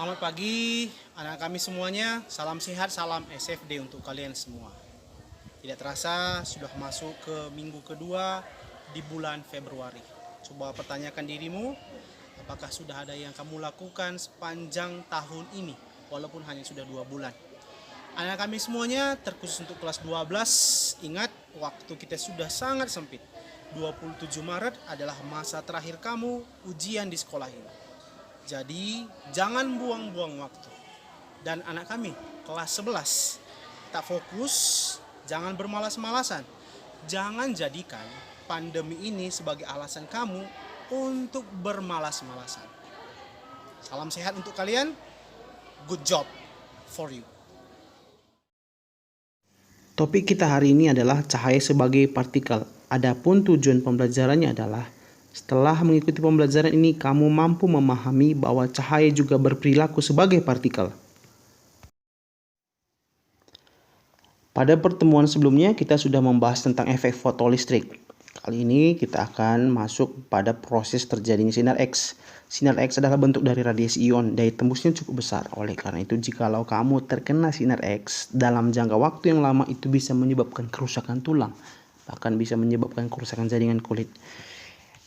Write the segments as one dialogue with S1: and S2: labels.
S1: Selamat pagi anak kami semuanya. Salam sehat, salam SFD untuk kalian semua. Tidak terasa sudah masuk ke minggu kedua di bulan Februari. Coba pertanyakan dirimu, apakah sudah ada yang kamu lakukan sepanjang tahun ini walaupun hanya sudah 2 bulan. Anak kami semuanya terkhusus untuk kelas 12, ingat waktu kita sudah sangat sempit. 27 Maret adalah masa terakhir kamu ujian di sekolah ini. Jadi jangan buang-buang waktu. Dan anak kami kelas 11, tak fokus, jangan bermalas-malasan. Jangan jadikan pandemi ini sebagai alasan kamu untuk bermalas-malasan. Salam sehat untuk kalian. Good job for you.
S2: Topik kita hari ini adalah cahaya sebagai partikel. Adapun tujuan pembelajarannya adalah setelah mengikuti pembelajaran ini kamu mampu memahami bahwa cahaya juga berperilaku sebagai partikel. Pada pertemuan sebelumnya kita sudah membahas tentang efek fotolistrik. Kali ini kita akan masuk pada proses terjadinya sinar X. Sinar X adalah bentuk dari radiasi ion, daya tembusnya cukup besar. Oleh karena itu jikalau kamu terkena sinar X dalam jangka waktu yang lama itu bisa menyebabkan kerusakan tulang, bahkan bisa menyebabkan kerusakan jaringan kulit.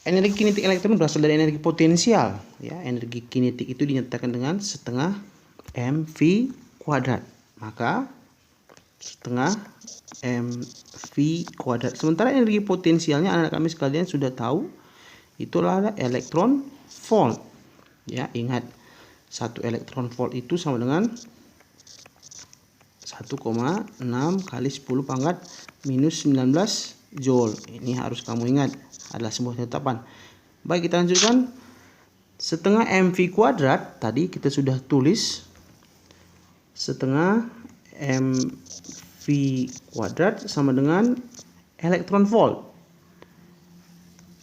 S2: Energi kinetik elektron berasal dari energi potensial. Ya, energi kinetik itu dinyatakan dengan setengah mv kuadrat. Maka setengah mv kuadrat. Sementara energi potensialnya anak kami sekalian sudah tahu, itulah elektron volt. Ya, ingat 1 elektron volt itu sama dengan 1,6 kali 10 pangkat minus 19 joule. Ini harus kamu ingat, adalah sebuah ketetapan. Baik, kita lanjutkan. Setengah mv kuadrat tadi kita sudah tulis setengah mv kuadrat sama dengan elektron volt.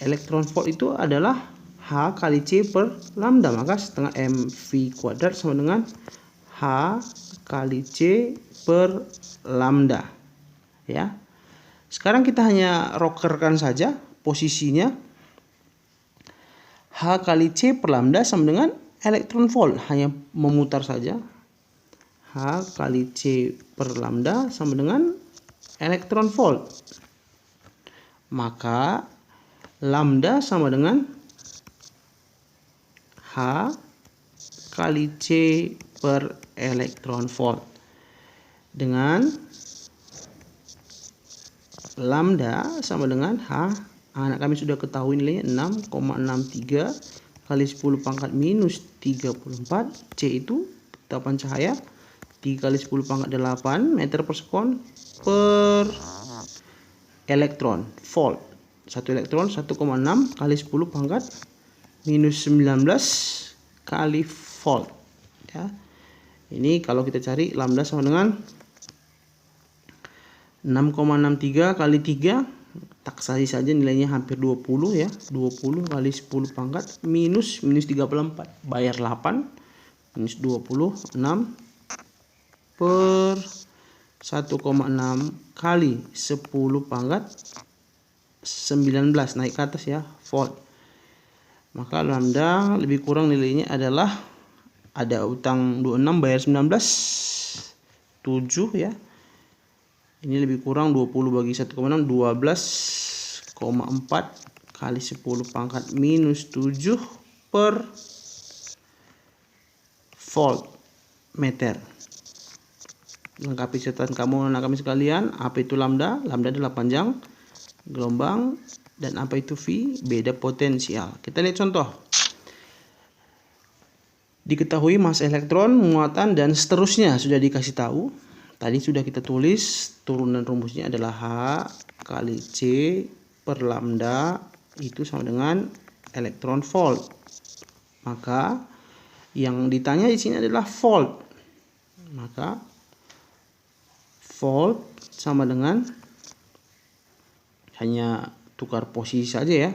S2: Elektron volt itu adalah H kali C per lambda, maka setengah mv kuadrat sama dengan H kali C per lambda. Ya. Sekarang kita hanya rokerkan saja posisinya. H kali C per lambda sama dengan elektron volt, hanya memutar saja. H kali C per lambda sama dengan elektron volt. Maka lambda sama dengan H kali C per elektron volt. Dengan lambda sama dengan H, anak kami sudah ketahui nilainya 6,63 kali 10 pangkat minus 34. C itu ketetapan cahaya 3 kali 10 pangkat 8 meter per sekon per elektron volt. 1 elektron 1,6 kali 10 pangkat minus 19 kali volt. Ya. Ini kalau kita cari lambda sama dengan 6,63 kali 3, taksasi saja nilainya hampir 20 ya. 20 kali 10 pangkat minus 34. Bayar 8 minus 20, 6 per 1,6 kali 10 pangkat 19, naik ke atas ya, volt. Maka lambda lebih kurang nilainya adalah, ada utang 26 bayar 19, 7 ya. Ini lebih kurang 20 bagi 1,6, 12,4 kali 10 pangkat minus 7 per volt meter. Lengkapi catatan kamu anak kami sekalian. Apa itu lambda? Lambda adalah panjang gelombang, dan apa itu V? Beda potensial. Kita lihat contoh. Diketahui massa elektron, muatan, dan seterusnya sudah dikasih tahu. Tadi sudah kita tulis, turunan rumusnya adalah H kali C per lambda itu sama dengan elektron volt. Maka yang ditanya di sini adalah volt. Maka volt sama dengan, hanya tukar posisi saja ya,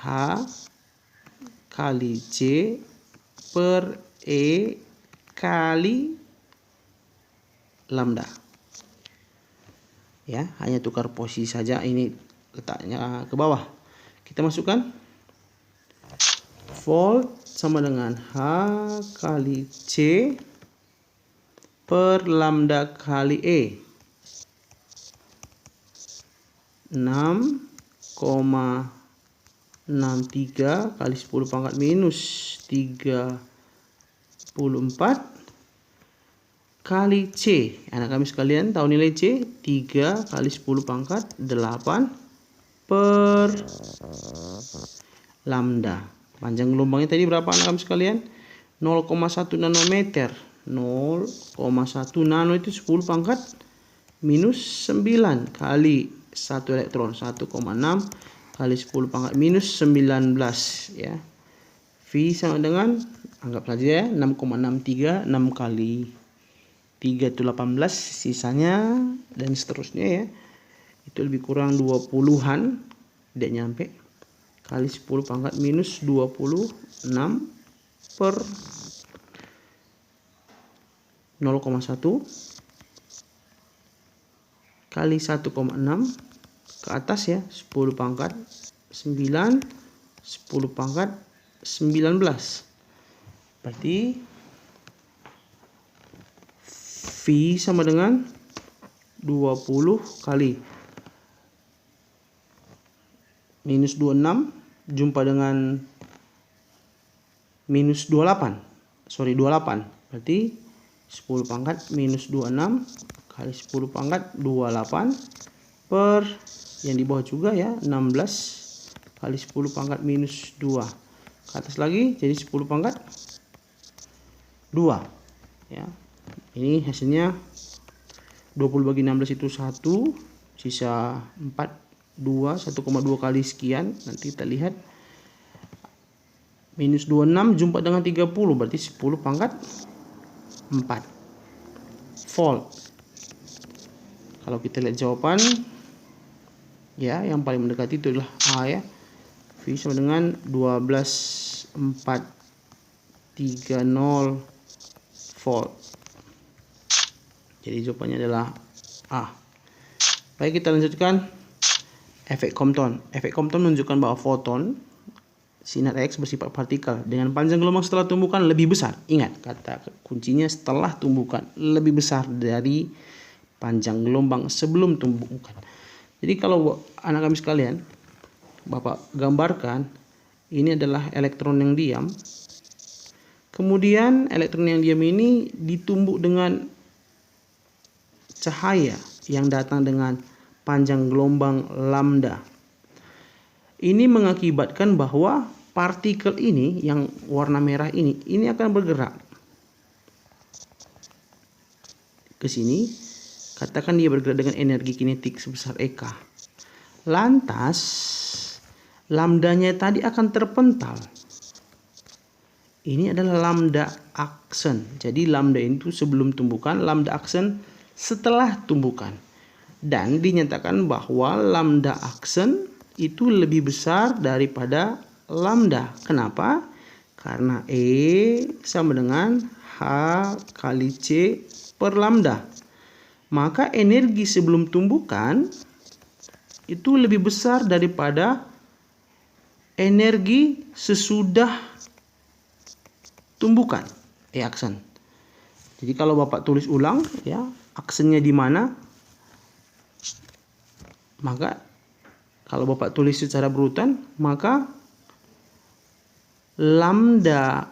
S2: H kali C per E kali lambda. Ya, hanya tukar posisi saja, ini letaknya ke bawah. Kita masukkan volt sama dengan H kali C per lambda kali E. 6,63 kali 10 pangkat minus 34 kali C. Anak kami sekalian tahu nilai C? 3 kali 10 pangkat 8 per lambda. Panjang gelombangnya tadi berapa anak kami sekalian? 0,1 nanometer. 0,1 nano itu 10 pangkat minus 9 kali 1 elektron. 1,6 kali 10 pangkat minus 19 ya. V sama dengan, anggap saja ya, 6,63. 6 kali 3 itu 18, sisanya dan seterusnya ya. Itu lebih kurang 20-an, tidak nyampe, kali 10 pangkat minus 26 per 0,1 kali 1,6 ke atas ya, 10 pangkat 9, 10 pangkat 19. Berarti V sama dengan 20 kali minus 26 jumpa dengan minus 28. 28. Berarti 10 pangkat minus 26 kali 10 pangkat 28 per yang di bawah juga ya, 16 kali 10 pangkat minus 2. Ke atas lagi jadi 10 pangkat 2 ya. Ini hasilnya 20 bagi 16 itu 1, sisa 4, 2, 1,2 kali sekian. Nanti kita lihat minus 26 jumpa dengan 30 berarti 10 pangkat 4 volt. Kalau kita lihat jawaban ya, yang paling mendekati itu adalah A ya. V sama dengan 12,430 volt. Jadi jawabannya adalah A. Baik, kita lanjutkan efek Compton. Efek Compton menunjukkan bahwa foton sinar X bersifat partikel dengan panjang gelombang setelah tumbukan lebih besar. Ingat, kata kuncinya setelah tumbukan lebih besar dari panjang gelombang sebelum tumbukan. Jadi kalau anak kami sekalian, Bapak gambarkan ini adalah elektron yang diam. Kemudian elektron yang diam ini ditumbuk dengan cahaya yang datang dengan panjang gelombang lambda. Ini mengakibatkan bahwa partikel ini yang warna merah ini akan bergerak ke sini. Katakan dia bergerak dengan energi kinetik sebesar EK. Lantas lambdanya tadi akan terpental. Ini adalah lambda aksen. Jadi lambda itu sebelum tumbukan, lambda aksen setelah tumbukan. Dan dinyatakan bahwa lambda aksen itu lebih besar daripada lambda. Kenapa? Karena E sama dengan H kali C per lambda. Maka energi sebelum tumbukan itu lebih besar daripada energi sesudah tumbukan, aksen. Jadi kalau Bapak tulis ulang ya, aksennya di mana? Maka kalau Bapak tulis secara berurutan, maka lambda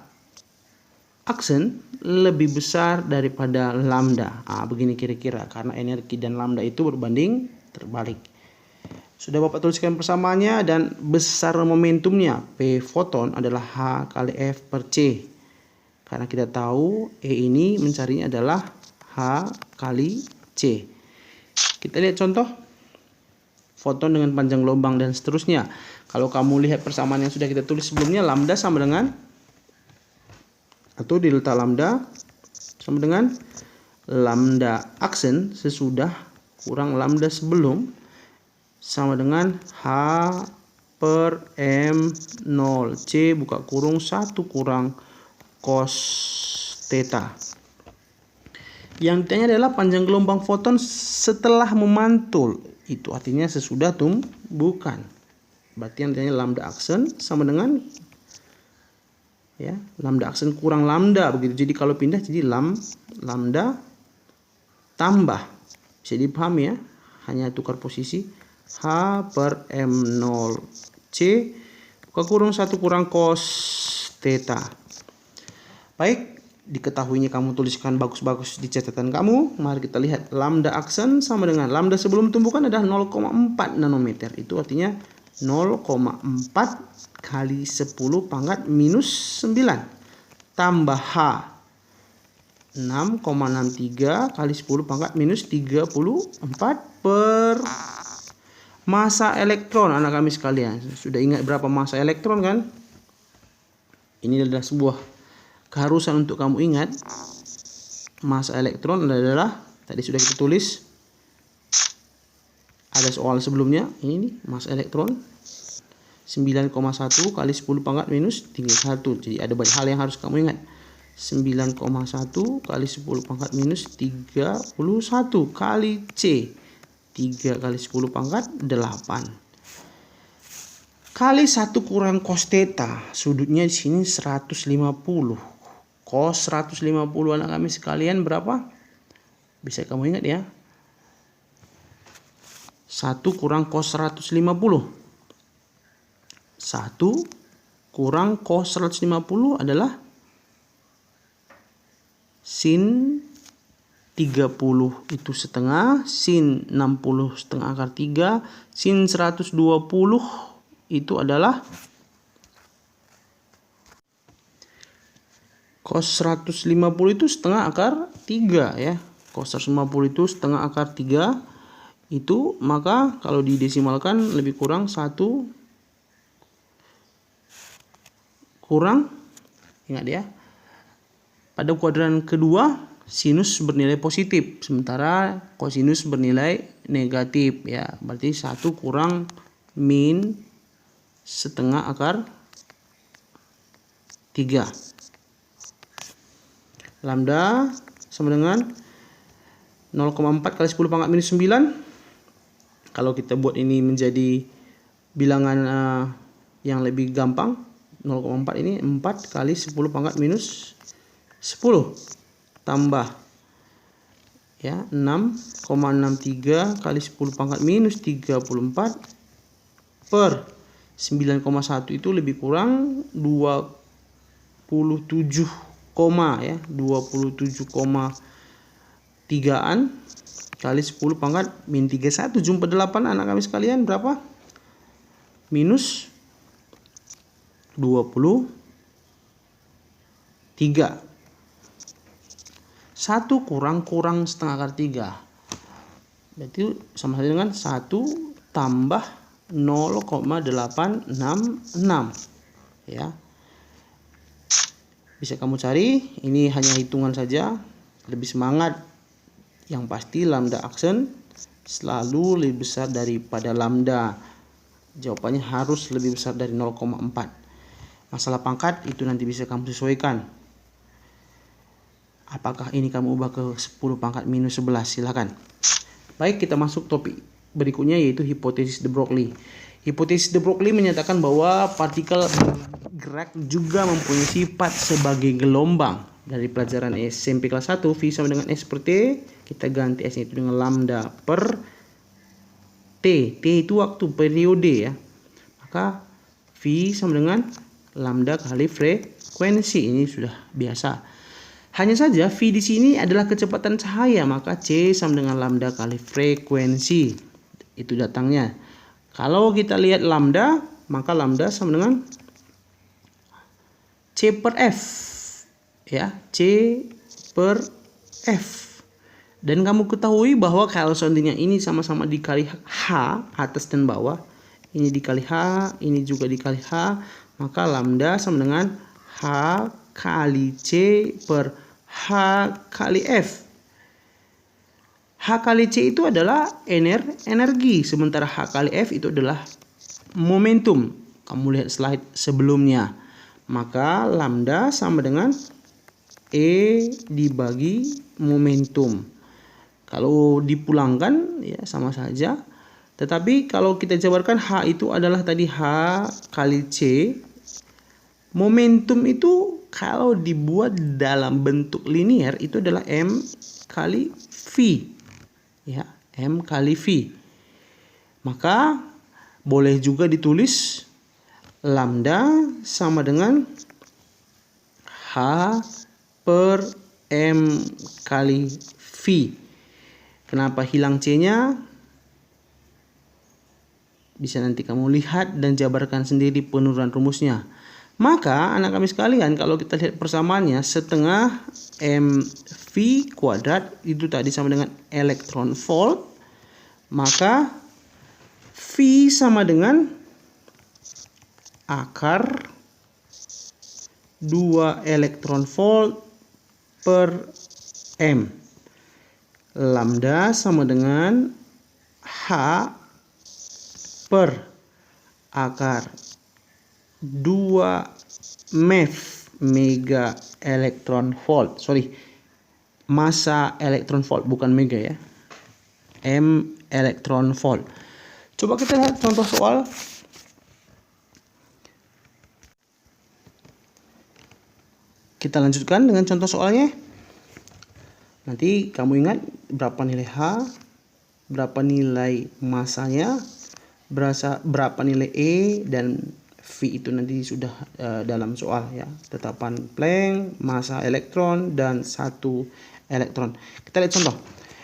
S2: aksen lebih besar daripada lambda. Begini kira-kira, karena energi dan lambda itu berbanding terbalik. Sudah Bapak tuliskan persamaannya dan besar momentumnya. P foton adalah H kali F per C. Karena kita tahu E ini mencarinya adalah H kali C. Kita lihat contoh foton dengan panjang gelombang dan seterusnya. Kalau kamu lihat persamaan yang sudah kita tulis sebelumnya, lambda sama dengan, atau delta lambda sama dengan lambda aksen sesudah kurang lambda sebelum sama dengan H per M0 C buka kurung 1 kurang cos theta. Yang ditanya adalah panjang gelombang foton setelah memantul. Itu artinya sesudah tumbukan. Berarti yang ditanya lambda aksen sama dengan ya, lambda aksen kurang lambda begitu. Jadi kalau pindah jadi lambda tambah, bisa dipahami ya, hanya tukar posisi H per M0 C buka kurung 1 kurang cos theta. Baik, diketahuinya kamu tuliskan bagus-bagus di catatan kamu. Mari kita lihat lambda aksen sama dengan lambda sebelum tumbukan adalah 0,4 nanometer. Itu artinya 0,4 kali 10 pangkat minus 9 tambah H 6,63 kali 10 pangkat minus 34 per massa elektron. Anak kami sekalian, sudah ingat berapa massa elektron kan? Ini adalah sebuah keharusan untuk kamu ingat. Massa elektron adalah, tadi sudah kita tulis, ada soal sebelumnya. Ini nih, massa elektron 9,1 kali 10 pangkat minus 31. Jadi ada banyak hal yang harus kamu ingat. 9,1 kali 10 pangkat minus 31 kali C 3 kali 10 pangkat 8 kali 1 kurang cos theta. Sudutnya di sini 150. Cos 150 anak kami sekalian berapa? Bisa kamu ingat ya. 1 kurang cos 150. 1 kurang cos 150 adalah sin 30 itu setengah, sin 60 setengah akar 3, sin 120 itu adalah cos 150 itu setengah akar 3 ya. Cos 150 itu setengah akar 3 itu, maka kalau didesimalkan lebih kurang 1 kurang, ingat ya, pada kuadran kedua sinus bernilai positif, sementara kosinus bernilai negatif ya. Berarti 1 kurang min setengah akar 3. Lambda sama dengan 0,4 kali 10 pangkat minus 9. Kalau kita buat ini menjadi bilangan yang lebih gampang, 0,4 ini 4 kali 10 pangkat minus 10 tambah ya 6,63 kali 10 pangkat minus 34 per 9,1 itu lebih kurang 27, ya 27,3an kali 10 pangkat min 31 jumpa 8 anak kami sekalian berapa? Minus 23. 1 kurang setengah akar 3. Berarti sama saja dengan 1 tambah 0,866 ya. Bisa kamu cari, ini hanya hitungan saja, lebih semangat. Yang pasti lambda aksen selalu lebih besar daripada lambda. Jawabannya harus lebih besar dari 0,4. Masalah pangkat itu nanti bisa kamu sesuaikan. Apakah ini kamu ubah ke 10 pangkat minus 11? Silakan. Baik, kita masuk topik berikutnya yaitu hipotesis de Broglie. Hipotesis de Broglie menyatakan bahwa partikel bergerak juga mempunyai sifat sebagai gelombang. Dari pelajaran SMP kelas 1, V sama dengan S per T, kita ganti S itu dengan lambda per T. T itu waktu, periode ya. Maka V sama dengan lambda kali frekuensi. Ini sudah biasa. Hanya saja V di sini adalah kecepatan cahaya, maka C sama dengan lambda kali frekuensi. Itu datangnya. Kalau kita lihat lambda, maka lambda sama dengan C per F. Ya, C per F. Dan kamu ketahui bahwa kalau seandainya ini sama-sama dikali H, atas dan bawah, ini dikali H, ini juga dikali H, maka lambda sama dengan H kali C per H kali F. H kali C itu adalah energi, sementara H kali F itu adalah momentum. Kamu lihat slide sebelumnya. Maka lambda sama dengan E dibagi momentum. Kalau dipulangkan ya sama saja. Tetapi kalau kita jabarkan H itu adalah tadi H kali C Momentum itu kalau dibuat dalam bentuk linear itu adalah M kali V. Ya, M kali V. Maka boleh juga ditulis lambda sama dengan H per M kali V. Kenapa hilang C-nya? Bisa nanti kamu lihat dan jabarkan sendiri penurunan rumusnya. Maka anak kami sekalian, kalau kita lihat persamaannya, setengah mv kuadrat itu tadi sama dengan elektron volt. Maka V sama dengan akar 2 elektron volt per M. Lambda sama dengan H per akar 2 MeV, mega elektron volt. Massa elektron volt, bukan mega ya. M elektron volt. Coba kita lihat contoh soal. Kita lanjutkan dengan contoh soalnya. Nanti kamu ingat berapa nilai H, berapa nilai massanya, berapa nilai E, dan V itu nanti sudah dalam soal ya. Tetapan Planck, massa elektron, dan 1 elektron. Kita lihat contoh.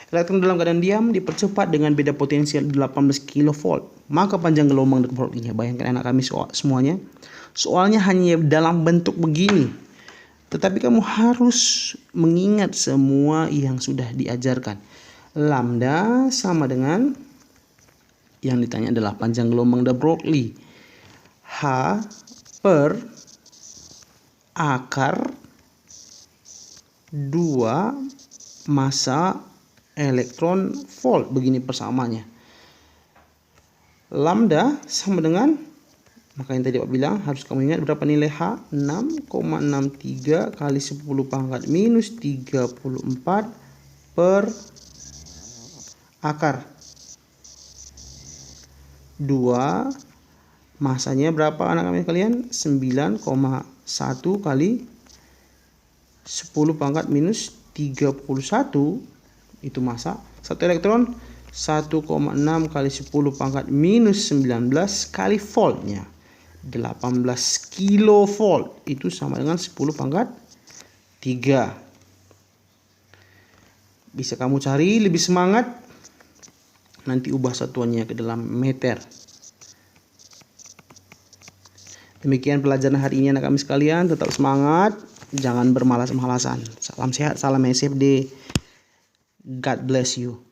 S2: Elektron dalam keadaan diam dipercepat dengan beda potensial 18 kV. Maka panjang gelombang de Broglienya. Bayangkan anak kami semuanya. Soalnya hanya dalam bentuk begini. Tetapi kamu harus mengingat semua yang sudah diajarkan. Lambda sama dengan yang ditanya adalah panjang gelombang de Broglie. H per akar 2 massa elektron volt. Begini persamaannya. Lambda sama dengan, maka yang tadi Pak bilang harus kamu ingat berapa nilai H? 6,63 kali 10 pangkat minus 34 per akar 2. Masanya berapa anak kami kalian? 9,1 kali 10 pangkat minus 31. Itu massa. 1 elektron 1,6 kali 10 pangkat minus 19 kali voltnya 18 kilovolt. Itu sama dengan 10 pangkat 3. Bisa kamu cari lebih semangat. Nanti ubah satuannya ke dalam meter. Demikian pelajaran hari ini anak kami sekalian. Tetap semangat. Jangan bermalas-malasan. Salam sehat, salam SFD. God bless you.